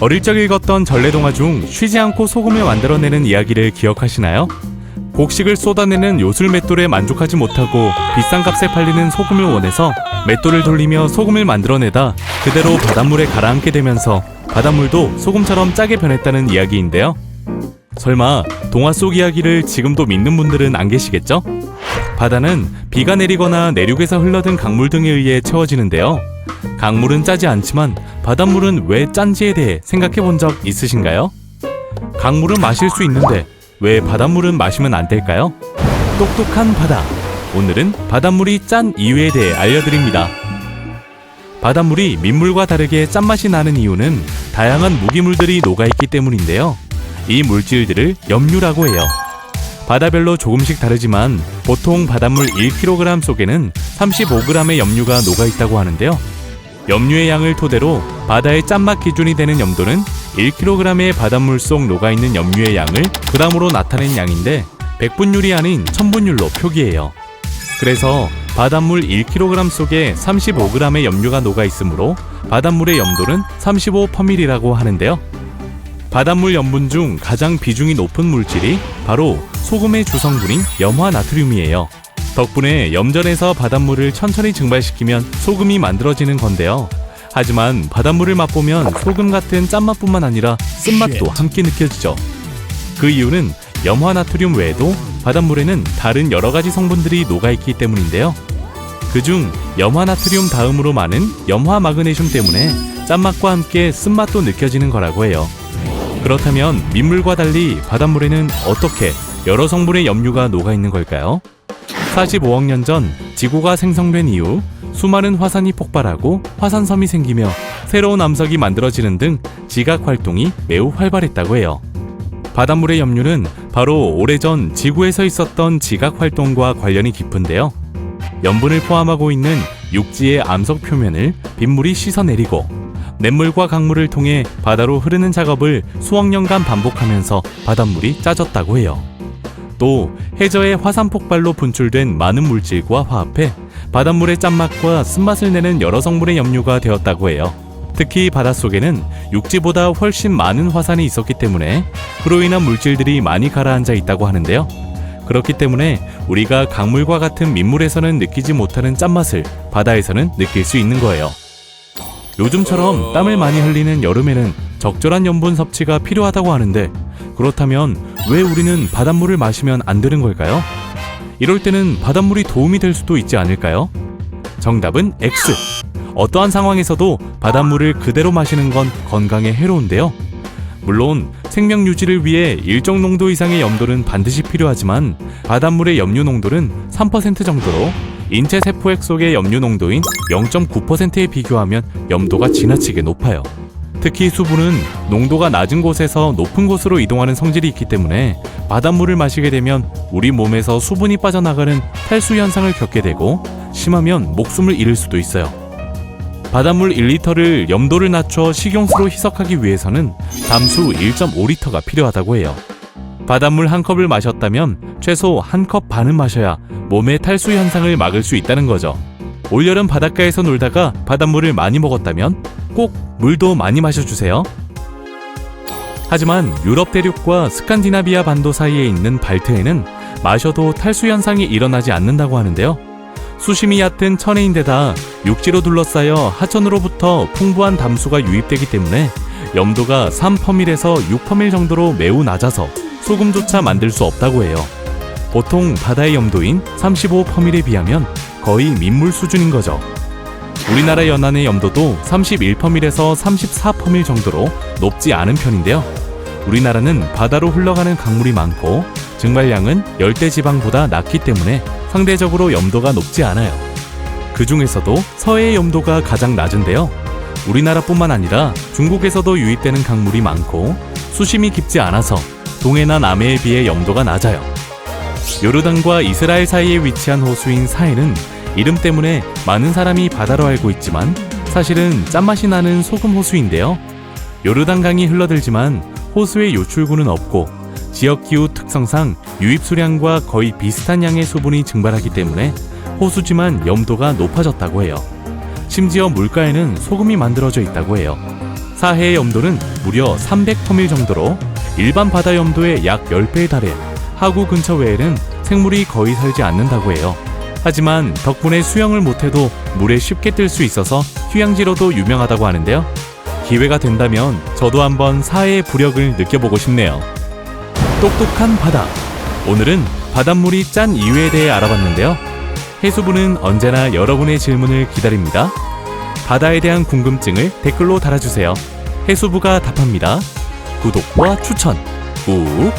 어릴 적 읽었던 전래동화 중 쉬지 않고 소금을 만들어내는 이야기를 기억하시나요? 곡식을 쏟아내는 요술 맷돌에 만족하지 못하고 비싼 값에 팔리는 소금을 원해서 맷돌을 돌리며 소금을 만들어내다 그대로 바닷물에 가라앉게 되면서 바닷물도 소금처럼 짜게 변했다는 이야기인데요. 설마 동화 속 이야기를 지금도 믿는 분들은 안 계시겠죠? 바다는 비가 내리거나 내륙에서 흘러든 강물 등에 의해 채워지는데요. 강물은 짜지 않지만 바닷물은 왜 짠지에 대해 생각해 본 적 있으신가요? 강물은 마실 수 있는데 왜 바닷물은 마시면 안 될까요? 똑똑한 바다. 오늘은 바닷물이 짠 이유에 대해 알려드립니다. 바닷물이 민물과 다르게 짠맛이 나는 이유는 다양한 무기물들이 녹아있기 때문인데요. 이 물질들을 염류라고 해요. 바다별로 조금씩 다르지만 보통 바닷물 1kg 속에는 35g의 염류가 녹아있다고 하는데요. 염류의 양을 토대로 바다의 짠맛 기준이 되는 염도는 1kg의 바닷물 속 녹아있는 염류의 양을 g으로 나타낸 양인데 100분율이 아닌 1000분율로 표기해요. 그래서 바닷물 1kg 속에 35g의 염류가 녹아있으므로 바닷물의 염도는 35%이라고 하는데요. 바닷물 염분 중 가장 비중이 높은 물질이 바로 소금의 주성분인 염화나트륨이에요. 덕분에 염전에서 바닷물을 천천히 증발시키면 소금이 만들어지는 건데요. 하지만 바닷물을 맛보면 소금 같은 짠맛뿐만 아니라 쓴맛도 함께 느껴지죠. 그 이유는 염화나트륨 외에도 바닷물에는 다른 여러 가지 성분들이 녹아있기 때문인데요. 그중 염화나트륨 다음으로 많은 염화마그네슘 때문에 짠맛과 함께 쓴맛도 느껴지는 거라고 해요. 그렇다면 민물과 달리 바닷물에는 어떻게 여러 성분의 염류가 녹아있는 걸까요? 45억 년 전 지구가 생성된 이후 수많은 화산이 폭발하고 화산섬이 생기며 새로운 암석이 만들어지는 등 지각 활동이 매우 활발했다고 해요. 바닷물의 염류는 바로 오래전 지구에서 있었던 지각 활동과 관련이 깊은데요. 염분을 포함하고 있는 육지의 암석 표면을 빗물이 씻어내리고 냇물과 강물을 통해 바다로 흐르는 작업을 수억 년간 반복하면서 바닷물이 짜졌다고 해요. 또 해저의 화산 폭발로 분출된 많은 물질과 화합해 바닷물의 짠맛과 쓴맛을 내는 여러 성분의 염류가 되었다고 해요. 특히 바닷속에는 육지보다 훨씬 많은 화산이 있었기 때문에 그로 인한 물질들이 많이 가라앉아 있다고 하는데요. 그렇기 때문에 우리가 강물과 같은 민물에서는 느끼지 못하는 짠맛을 바다에서는 느낄 수 있는 거예요. 요즘처럼 땀을 많이 흘리는 여름에는 적절한 염분 섭취가 필요하다고 하는데 그렇다면 왜 우리는 바닷물을 마시면 안 되는 걸까요? 이럴 때는 바닷물이 도움이 될 수도 있지 않을까요? 정답은 X. 어떠한 상황에서도 바닷물을 그대로 마시는 건 건강에 해로운데요. 물론 생명 유지를 위해 일정 농도 이상의 염도는 반드시 필요하지만 바닷물의 염류 농도는 3% 정도로 인체 세포액 속의 염류 농도인 0.9%에 비교하면 염도가 지나치게 높아요. 특히 수분은 농도가 낮은 곳에서 높은 곳으로 이동하는 성질이 있기 때문에 바닷물을 마시게 되면 우리 몸에서 수분이 빠져나가는 탈수 현상을 겪게 되고 심하면 목숨을 잃을 수도 있어요. 바닷물 1리터를 염도를 낮춰 식용수로 희석하기 위해서는 담수 1.5리터가 필요하다고 해요. 바닷물 한 컵을 마셨다면 최소 한 컵 반은 마셔야 몸의 탈수 현상을 막을 수 있다는 거죠. 올여름 바닷가에서 놀다가 바닷물을 많이 먹었다면 꼭 물도 많이 마셔주세요. 하지만 유럽 대륙과 스칸디나비아 반도 사이에 있는 발트해는 마셔도 탈수 현상이 일어나지 않는다고 하는데요. 수심이 얕은 천해인데다 육지로 둘러싸여 하천으로부터 풍부한 담수가 유입되기 때문에 염도가 3%에서 6% 정도로 매우 낮아서 소금조차 만들 수 없다고 해요. 보통 바다의 염도인 35%에 비하면 거의 민물 수준인 거죠. 우리나라 연안의 염도도 31%에서 34% 정도로 높지 않은 편인데요. 우리나라는 바다로 흘러가는 강물이 많고 증발량은 열대지방보다 낮기 때문에 상대적으로 염도가 높지 않아요. 그 중에서도 서해의 염도가 가장 낮은데요. 우리나라뿐만 아니라 중국에서도 유입되는 강물이 많고 수심이 깊지 않아서 동해나 남해에 비해 염도가 낮아요. 요르단과 이스라엘 사이에 위치한 호수인 사해는 이름 때문에 많은 사람이 바다로 알고 있지만 사실은 짠맛이 나는 소금 호수인데요. 요르단강이 흘러들지만 호수의 요출구는 없고 지역기후 특성상 유입 수량과 거의 비슷한 양의 수분이 증발하기 때문에 호수지만 염도가 높아졌다고 해요. 심지어 물가에는 소금이 만들어져 있다고 해요. 사해의 염도는 무려 300proml 정도로 일반 바다 염도의 약 10배에 달해 하구 근처 외에는 생물이 거의 살지 않는다고 해요. 하지만 덕분에 수영을 못해도 물에 쉽게 뜰 수 있어서 휴양지로도 유명하다고 하는데요. 기회가 된다면 저도 한번 사해의 부력을 느껴보고 싶네요. 똑똑한 바다. 오늘은 바닷물이 짠 이유에 대해 알아봤는데요. 해수부는 언제나 여러분의 질문을 기다립니다. 바다에 대한 궁금증을 댓글로 달아주세요. 해수부가 답합니다. 구독과 추천 꾹